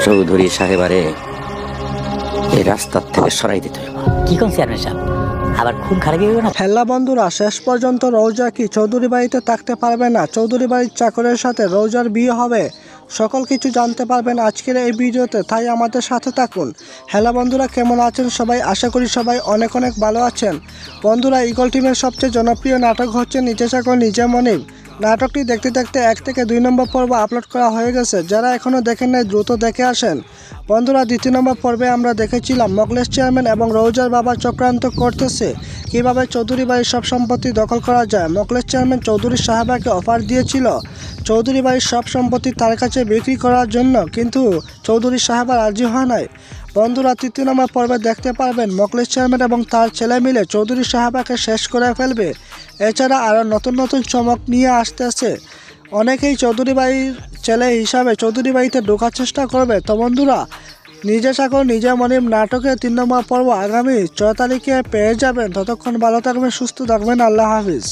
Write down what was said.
চৌধুরী সাহেবারে এই রাস্তার থেকে সরাই দিতে হইব। কি কোন চেয়ারম্যান সাহেব, আবার খুন খারাপই হইব না? হ্যালো বন্ধুরা, শেষ পর্যন্ত রৌজা কি চৌধুরী বাড়িতে থাকতে পারবে না? চৌধুরী বাড়ির চাকরের সাথে রৌজার বিয়ে হবে? সকল কিছু জানতে পারবেন আজকের এই ভিডিওতে, তাই আমাদের সাথে থাকুন। হ্যালো বন্ধুরা, কেমন আছেন সবাই? আশা করি সবাই অনেক অনেক ভালো আছেন। বন্ধুরা, ইগল টিমের সবচেয়ে জনপ্রিয় নাটক হচ্ছে নিজে চাকর নিজে মনিব। নাটকটি দেখতে দেখতে 1 থেকে 2 নম্বর পর্ব আপলোড করা হয়ে গেছে। যারা এখনও দেখেন নাই দ্রুত দেখে আসেন। বন্ধুরা, 2 নম্বর পর্বে আমরা দেখেছিলাম মোখলেস চেয়ারম্যান এবং রৌজার বাবা চক্রান্ত করতেছে কিভাবে চৌধুরী বাড়ির সব সম্পত্তি দখল করা যায়। মোখলেস চেয়ারম্যান চৌধুরী সাহেবাকে অফার দিয়েছিল চৌধুরী বাড়ির সব সম্পত্তি তার কাছে বিক্রি করার জন্য, কিন্তু চৌধুরী সাহেবা রাজি হয় নাই। বন্ধুরা, 3 নম্বর পর্বে দেখতে পারবেন মোখলেস চেয়ারম্যান এবং তার ছেলে মিলে চৌধুরী সাহেবাকে শেষ করে ফেলবে। এছাড়া আরও নতুন নতুন চমক নিয়ে আসতেছে। অনেকেই চৌধুরী বাড়ির ছেলে হিসাবে চৌধুরী বাড়িতে ঢোকার চেষ্টা করবে। তো বন্ধুরা, নিজে চাকর নিজে মনিব নাটকের 3 নম্বর পর্ব আগামী 6 তারিখে পেয়ে যাবেন। ততক্ষণ ভালো থাকবেন, সুস্থ থাকবেন। আল্লাহ হাফিজ।